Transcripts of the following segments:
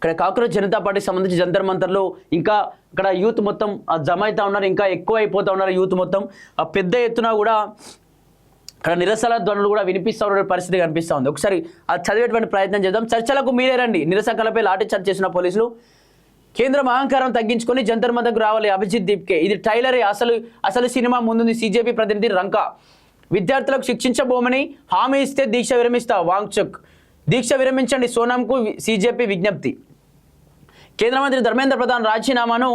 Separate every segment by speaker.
Speaker 1: ఇక్కడ కాక్రోచ్ జనతా పార్టీకి సంబంధించి జంతర్ మంతర్లో ఇంకా ఇక్కడ యూత్ మొత్తం జమ అవుతా ఉన్నారు, ఇంకా ఎక్కువ అయిపోతూ ఉన్నారు యూత్ మొత్తం. పెద్ద ఎత్తున కూడా ఇక్కడ నిరసన ధ్వనులు కూడా వినిపిస్తూ ఉన్న పరిస్థితి కనిపిస్తూ ఉంది. ఒకసారి అది చదివేటువంటి ప్రయత్నం చేద్దాం. చర్చలకు మీరే రండి, నిరసనలపై లాఠీ చార్జ్ చేసిన పోలీసులు. కేంద్రం అహంకారం తగ్గించుకొని జంతర్ మంతర్కు రావాలి అభిజిత్ దీప్కే. ఇది ట్రైలరే, అసలు సినిమా ముందుంది. సీజేపీ ప్రతినిధి రంకా. విద్యార్థులకు శిక్షించబోమని హామీ ఇస్తే దీక్ష విరమిస్తా వాంగ్చుక్. దీక్ష విరమించండి సోనంకు సీజేపీ విజ్ఞప్తి. కేంద్ర మంత్రి ధర్మేంద్ర ప్రధాన్ రాజీనామాను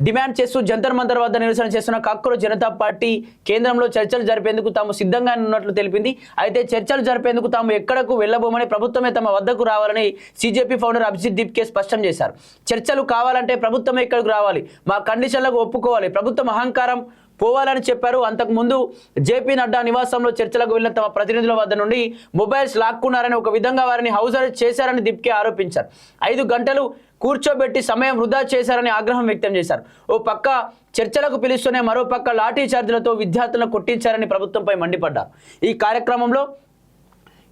Speaker 1: డిమాండ్ చేస్తూ జంతర్ మంతర్ వద్ద నిరసన చేస్తున్న కాక్రోచ్ జనతా పార్టీ కేంద్రంలో చర్చలు జరిపేందుకు తాము సిద్ధంగా ఉన్నట్లు తెలిపింది. అయితే చర్చలు జరిపేందుకు తాము ఎక్కడకు వెళ్లబోమని, ప్రభుత్వమే తమ వద్దకు రావాలని సీజేపీ ఫౌండర్ అభిజిత్ దీప్కే స్పష్టం చేశారు. చర్చలు కావాలంటే ప్రభుత్వమే ఇక్కడికి రావాలి, మా కండిషన్లకు ఒప్పుకోవాలి, ప్రభుత్వం అహంకారం పోవాలని చెప్పారు. అంతకుముందు జేపీ నడ్డా నివాసంలో చర్చలకు వెళ్లిన తమ ప్రతినిధుల వద్ద నుండి మొబైల్స్ లాక్కున్నారని, ఒక విధంగా వారిని హౌస్ అరెస్ట్ చేశారని దీప్కే ఆరోపించారు. 5 గంటలు కూర్చోబెట్టి సమయం వృధా చేశారని ఆగ్రహం వ్యక్తం చేశారు. ఓ పక్క చర్చలకు పిలుస్తూనే మరో పక్క లాఠీ చార్జీలతో విద్యార్థులను కొట్టించారని ప్రభుత్వంపై మండిపడ్డారు. ఈ కార్యక్రమంలో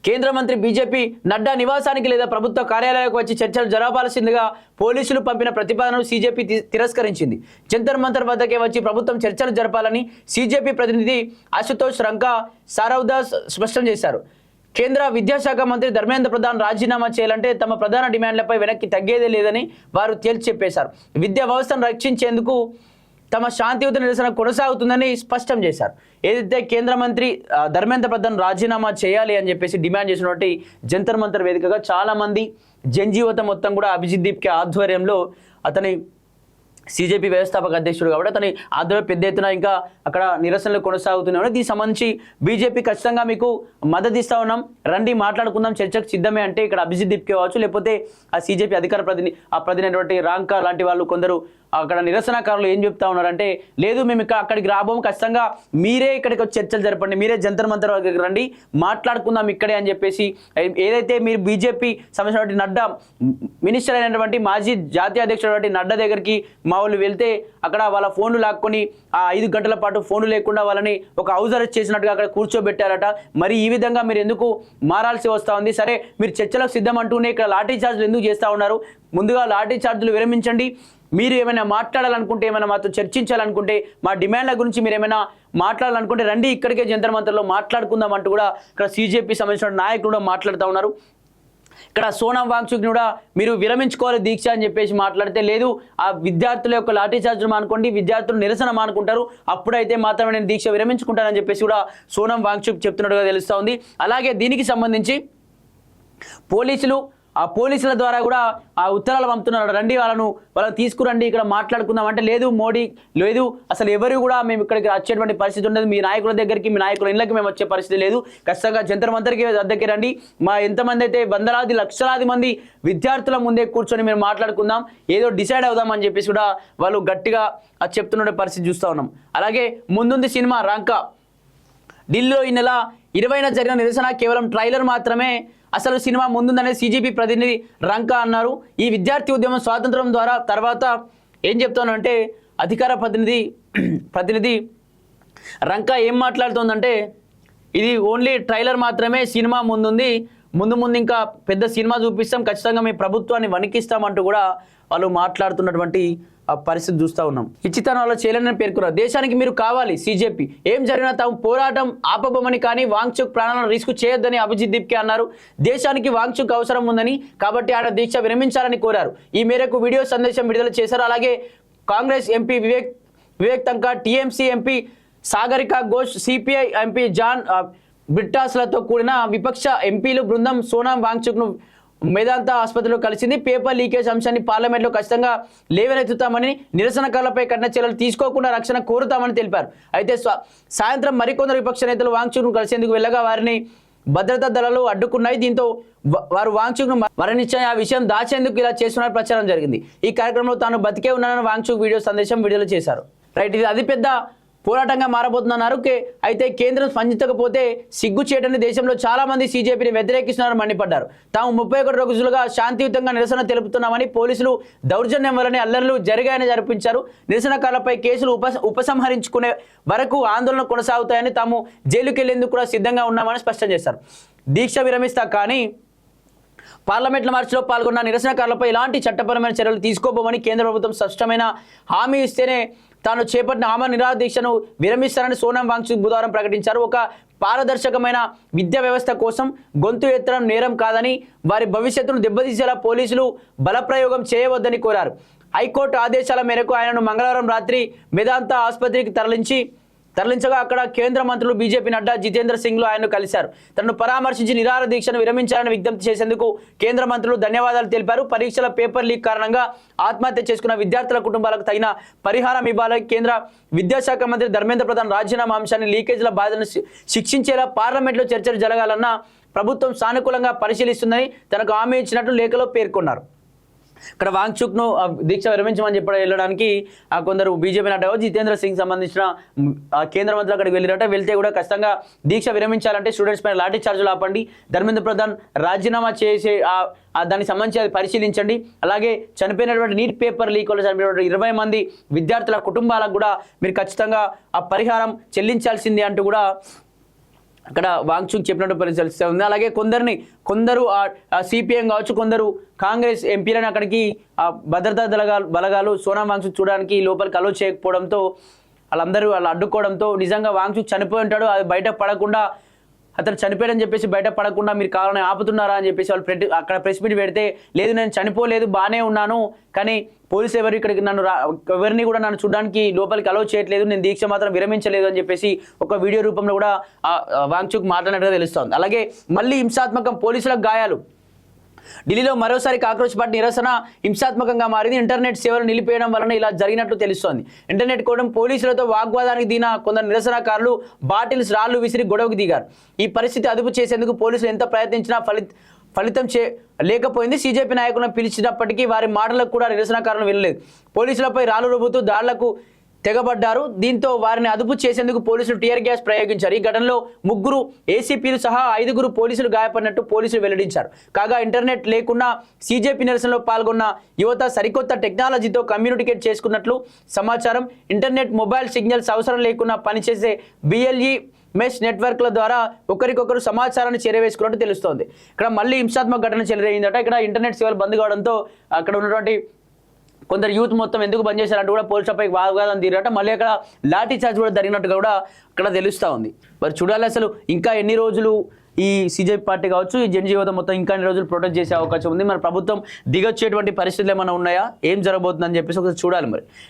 Speaker 1: కేంద్ర మంత్రి బీజేపీ నడ్డా నివాసానికి లేదా ప్రభుత్వ కార్యాలయాలకు వచ్చి చర్చలు జరపాల్సిందిగా పోలీసులు పంపిన ప్రతిపాదనను సీజేపీ తిరస్కరించింది. జంతర్ మంతర్ వద్దకే వచ్చి ప్రభుత్వం చర్చలు జరపాలని సీజేపీ ప్రతినిధి అశుతోష్ రంకా సారౌదాస్ స్పష్టం చేశారు. కేంద్ర విద్యాశాఖ మంత్రి ధర్మేంద్ర ప్రధాన్ రాజీనామా చేయాలంటే తమ ప్రధాన డిమాండ్లపై వెనక్కి తగ్గేదే లేదని వారు తేల్చి చెప్పేశారు. విద్యా వ్యవస్థను రక్షించేందుకు తమ శాంతియుత నిరసన కొనసాగుతుందని స్పష్టం చేశారు. ఏదైతే కేంద్ర మంత్రి ధర్మేంద్ర ప్రధాన్ రాజీనామా చేయాలి అని చెప్పేసి డిమాండ్ చేసినటువంటి జంతర్ మంతర్ వేదికగా చాలామంది జనజీవితం మొత్తం కూడా అభిజిత్ దీప్కే ఆధ్వర్యంలో, అతని సీజేపీ వ్యవస్థాపక అధ్యక్షుడు కాబట్టి అతని ఆధ్వర్యంలో పెద్ద ఎత్తున ఇంకా అక్కడ నిరసనలు కొనసాగుతున్నాయి. దీనికి సంబంధించి బీజేపీ ఖచ్చితంగా మీకు మద్దతు ఇస్తా ఉన్నాం, రండి మాట్లాడుకుందాం, చర్చకు సిద్ధమే అంటే ఇక్కడ అభిజిత్ దీప్కే కావచ్చు, లేకపోతే ఆ సీజేపీ అధికార ప్రతినిధి రాంకా లాంటి వాళ్ళు కొందరు అక్కడ నిరసనకారులు ఏం చెప్తా ఉన్నారంటే, లేదు మేము అక్కడికి రాబోము, ఖచ్చితంగా మీరే ఇక్కడికి వచ్చి చర్చలు జరపండి, మీరే జంతర్ మంతర్ దగ్గరికి రండి, మాట్లాడుకుందాం ఇక్కడే అని చెప్పేసి. ఏదైతే మీరు బీజేపీ సంబంధించినటువంటి నడ్డా మినిస్టర్ అయినటువంటి మాజీ జాతీయ అధ్యక్షుడు నడ్డా దగ్గరికి మా వాళ్ళు వెళ్తే అక్కడ వాళ్ళ ఫోన్లు లాక్కొని ఆ 5 గంటల పాటు ఫోన్లు లేకుండా వాళ్ళని ఒక హౌస్ అరెస్ట్ చేసినట్టుగా అక్కడ కూర్చోబెట్టారట. మరి ఈ విధంగా మీరు ఎందుకు మారాల్సి వస్తూ ఉంది? సరే మీరు చర్చలకు సిద్ధం అంటూనే ఇక్కడ లాఠీ చార్జీలు ఎందుకు చేస్తూ ఉన్నారు? ముందుగా లాఠీ చార్జీలు విరమించండి. మీరు ఏమైనా మాట్లాడాలనుకుంటే, ఏమైనా మాతో చర్చించాలనుకుంటే, మా డిమాండ్ల గురించి మీరు ఏమైనా మాట్లాడాలనుకుంటే రండి ఇక్కడికే జంతర్ మంతర్లో మాట్లాడుకుందాం అంటూ కూడా ఇక్కడ సీజేపీ సంబంధించిన నాయకులు కూడా మాట్లాడుతూ ఉన్నారు. ఇక్కడ సోనం వాంగ్చుక్ కూడా మీరు విరమించుకోవాలి దీక్ష అని చెప్పేసి మాట్లాడితే, లేదు ఆ విద్యార్థుల యొక్క లాఠీ చార్జీలు మానుకోండి, విద్యార్థులు నిరసన మానుకుంటారు, అప్పుడైతే మాత్రమే నేను దీక్ష విరమించుకుంటానని చెప్పేసి కూడా సోనం వాంగ్చుక్ చెప్తున్నట్టుగా తెలుస్తూ ఉంది. అలాగే దీనికి సంబంధించి ఆ పోలీసుల ద్వారా కూడా ఆ ఉత్తరాలు పంపుతున్నారు, రండి వాళ్ళని తీసుకురండి ఇక్కడ మాట్లాడుకుందాం అంటే, లేదు మోడీ లేదు, అసలు ఎవరు కూడా మేము ఇక్కడికి వచ్చేటువంటి పరిస్థితి ఉండదు, మీ నాయకుల దగ్గరికి మీ నాయకుల ఇళ్ళకి మేము వచ్చే పరిస్థితి లేదు, ఖచ్చితంగా జంతర్ మంతర్కి వద్దకి రండి, మా ఎంతమంది అయితే వందలాది లక్షలాది మంది విద్యార్థుల ముందే కూర్చొని మేము మాట్లాడుకుందాం, ఏదో డిసైడ్ అవుదాం అని చెప్పేసి కూడా వాళ్ళు గట్టిగా చెప్తున్న పరిస్థితి చూస్తూ ఉన్నాం. అలాగే ముందుంది సినిమా రంకా. ఢిల్లీలో ఈ నెల 20న జరిగిన నిరసన కేవలం ట్రైలర్ మాత్రమే, అసలు సినిమా ముందుందనే సీజేపీ ప్రతినిధి రంకా అన్నారు. ఈ విద్యార్థి ఉద్యమం స్వాతంత్రం ద్వారా తర్వాత ఏం చెప్తానంటే అధికార ప్రతినిధి రంకా ఏం మాట్లాడుతోందంటే, ఇది ఓన్లీ ట్రైలర్ మాత్రమే, సినిమా ముందుంది, ముందు ఇంకా పెద్ద సినిమా చూపిస్తాం, ఖచ్చితంగా మీ ప్రభుత్వాన్ని వణికిస్తామంటూ కూడా వాళ్ళు మాట్లాడుతున్నటువంటి పరిస్థితి చూస్తూ ఉన్నాం. ఇచ్చితనాలు చేయలేని పేర్కొన్నారు. దేశానికి మీరు కావాలి, సీజేపీ ఏం జరిగినా తాము పోరాటం ఆపబోమని, కానీ వాంగ్చుక్ ప్రాణాలను రిస్క్ చేయొద్దని అభిజిత్ దీప్కే అన్నారు. దేశానికి వాంగ్చుక్ అవసరం ఉందని, కాబట్టి ఆయన దీక్ష విరమించాలని కోరారు. ఈ మేరకు వీడియో సందేశం విడుదల చేశారు. అలాగే Congress MP Vivek Tankha, TMC MP Sagarika Ghosh, CPI MP John బ్రిట్టాస్లతో కూడిన విపక్ష ఎంపీలు బృందం సోనం వాంగ్చుక్ను మేదాంత ఆసుపత్రిలో కలిసింది. పేపర్ లీకేజ్ అంశాన్ని పార్లమెంట్లో ఖచ్చితంగా లేవనెత్తుతామని, నిరసనకారులపై కఠిన చర్యలు తీసుకోకుండా రక్షణ కోరుతామని తెలిపారు. అయితే సాయంత్రం మరికొందరు విపక్ష నేతలు వాంగ్చుక్ను కలిసేందుకు వెళ్ళగా వారిని భద్రతా దళాలు అడ్డుకున్నాయి. దీంతో వారు వాంగ్చుక్ను మరణించాయి, ఆ విషయం దాచేందుకు ఇలా చేస్తున్న ప్రచారం జరిగింది. ఈ కార్యక్రమంలో తాను బతికే ఉన్నానని వాంగ్చుక్ వీడియో సందేశం విడుదల చేశారు. రైట్, ఇది అతిపెద్ద పోరాటంగా మారబోతున్నారు. అయితే కేంద్రం స్పందించకపోతే సిగ్గు చేయటని దేశంలో చాలా మంది సీజేపీని వ్యతిరేకిస్తున్నారని మండిపడ్డారు. తాము 31 రోజులుగా శాంతియుతంగా నిరసన తెలుపుతున్నామని, పోలీసులు దౌర్జన్యం వల్లనే అల్లర్లు జరిగాయని జరిపించారు. నిరసనకారులపై కేసులు ఉపసంహరించుకునే వరకు ఆందోళన కొనసాగుతాయని, తాము జైలుకి వెళ్లేందుకు కూడా సిద్ధంగా ఉన్నామని స్పష్టం చేశారు. దీక్ష విరమిస్తా కానీ పార్లమెంట్ల మార్చిలో పాల్గొన్న నిరసనకారులపై ఎలాంటి చట్టపరమైన చర్యలు తీసుకోబోమని కేంద్ర ప్రభుత్వం స్పష్టమైన హామీ ఇస్తేనే తాను చేపట్టిన ఆమరణ నిరాహార దీక్షను విరమిస్తారని సోనం వాంగ్చుక్ బుధవారం ప్రకటించారు. ఒక పారదర్శకమైన విద్యా వ్యవస్థ కోసం గొంతు ఎత్తడం నేరం కాదని, వారి భవిష్యత్తును దెబ్బతీసేలా పోలీసులు బలప్రయోగం చేయవద్దని కోరారు. హైకోర్టు ఆదేశాల మేరకు ఆయనను మంగళవారం రాత్రి వేదాంత ఆసుపత్రికి తరలించగా అక్కడ కేంద్ర మంత్రులు బీజేపీ నడ్డా, జితేంద్ర సింగ్లు ఆయన్ను కలిశారు. తనను పరామర్శించి నిరాహార దీక్షను విరమించాలని విజ్ఞప్తి చేసేందుకు కేంద్ర మంత్రులు ధన్యవాదాలు తెలిపారు. పరీక్షల పేపర్ లీక్ కారణంగా ఆత్మహత్య చేసుకున్న విద్యార్థుల కుటుంబాలకు తగిన పరిహారం ఇవ్వాలని కేంద్ర విద్యాశాఖ మంత్రి ధర్మేంద్ర ప్రధాన్ రాజీనామా అంశాన్ని లీకేజీల బాధలను శిక్షించేలా పార్లమెంట్లో చర్చలు జరగాలన్న ప్రభుత్వం సానుకూలంగా పరిశీలిస్తుందని తనకు హామీ ఇచ్చినట్లు లేఖలో పేర్కొన్నారు. ఇక్కడ వాంగ్చుక్ను దీక్ష విరమించమని వెళ్ళడానికి కొందరు బీజేపీ నడ్డా, జితేంద్ర సింగ్ సంబంధించిన కేంద్ర మంత్రులు అక్కడికి వెళ్ళినట్ట. వెళ్తే కూడా ఖచ్చితంగా దీక్ష విరమించాలంటే స్టూడెంట్స్ పైన లాఠీ చార్జీలు ఆపండి, ధర్మేంద్ర ప్రధాన్ రాజీనామా చేసే దానికి సంబంధించి అది పరిశీలించండి. అలాగే చనిపోయినటువంటి నీట్ పేపర్ లీక్ వల్ల చనిపోయినటువంటి 20 మంది విద్యార్థుల కుటుంబాలకు కూడా మీరు ఖచ్చితంగా ఆ పరిహారం చెల్లించాల్సింది అంటూ కూడా అక్కడ వాంగ్చుక్ చెప్పినట్టు పరిశీలిస్తూ ఉంది. అలాగే కొందరు సిపిఎం కావచ్చు, కొందరు కాంగ్రెస్ ఎంపీలను అక్కడికి భద్రతా బలగాలు సోనం వాంగ్చుక్ చూడడానికి లోపలికి అలో చేయకపోవడంతో వాళ్ళందరూ అడ్డుకోవడంతో నిజంగా వాంగ్చుక్ చనిపోయి ఉంటాడు, అది బయట పడకుండా అతను చనిపోయాడని చెప్పేసి బయట పడకుండా మీరు కావాలని ఆపుతున్నారా అని చెప్పేసి వాళ్ళు అక్కడ ప్రెస్ మీట్ పెడితే, లేదు నేను చనిపోలేదు, బాగానే ఉన్నాను, కానీ పోలీసు ఇక్కడికి ఎవరిని కూడా నన్ను చూడడానికి లోపలికి అలౌ చేయట్లేదు, నేను దీక్ష మాత్రం విరమించలేదు అని చెప్పేసి ఒక వీడియో రూపంలో కూడా వాంగ్చుక్ మాట్లాడినట్టుగా తెలుస్తోంది. అలాగే మళ్ళీ హింసాత్మకం, పోలీసులకు గాయాలు. ఢిల్లీలో మరోసారి కాక్రోచ్ పార్టీ నిరసన హింసాత్మకంగా మారింది. ఇంటర్నెట్ సేవలు నిలిపేయడం వలన ఇలా జరిగినట్లు తెలుస్తోంది. ఇంటర్నెట్ కోసం పోలీసులతో వాగ్వాదానికి దిగిన కొందరు నిరసనకారులు బాటిల్స్, రాళ్లు విసిరి గొడవకు దిగారు. ఈ పరిస్థితి అదుపు చేసేందుకు పోలీసులు ఎంత ప్రయత్నించినా ఫలితం లేకపోయింది. సీజేపీ నాయకులను పిలిచినప్పటికీ వారి మాటలకు కూడా నిరసనకారులు వినలేదు. పోలీసులపై రాళ్లు రుబ్బుతూ దాడులకు తెగబడ్డారు. దీంతో వారిని అదుపు చేసేందుకు పోలీసులు టియర్ గ్యాస్ ప్రయోగించారు. ఈ ఘటనలో 3 ఏసీపీలు సహా 5 పోలీసులు గాయపడినట్టు పోలీసులు వెల్లడించారు. కాగా ఇంటర్నెట్ లేకున్నా సీజేపీ నిరసనలో పాల్గొన్న యువత సరికొత్త టెక్నాలజీతో కమ్యూనికేట్ చేసుకున్నట్లు సమాచారం. ఇంటర్నెట్, మొబైల్ సిగ్నల్స్ అవసరం లేకుండా పనిచేసే BLE మెష్ నెట్వర్క్ల ద్వారా ఒకరికొకరు సమాచారాన్ని చేరవేసుకున్నట్టు తెలుస్తోంది. ఇక్కడ మళ్ళీ హింసాత్మక ఘటన చెలరేగిందట. ఇక్కడ ఇంటర్నెట్ సేవలు బంద్ కావడంతో అక్కడ ఉన్నటువంటి కొందరు యూత్ మొత్తం ఎందుకు బంద్ చేశారంటూ కూడా పోలీసులపై వాగ్వాదం తీరట. మళ్ళీ అక్కడ లాఠీ చార్జ్ కూడా జరిగినట్టుగా కూడా అక్కడ తెలుస్తూ ఉంది. మరి చూడాలి అసలు ఇంకా ఎన్ని రోజులు ఈ సీజేపీ పార్టీ కావచ్చు, ఈ జన్ జీవితం మొత్తం ఇంకా ఎన్ని రోజులు ప్రొటెక్ట్ చేసే అవకాశం ఉంది. మరి ప్రభుత్వం దిగొచ్చేటువంటి పరిస్థితులు ఏమైనా ఉన్నాయా, ఏం జరగబోతుందని చెప్పేసి ఒకసారి చూడాలి మరి.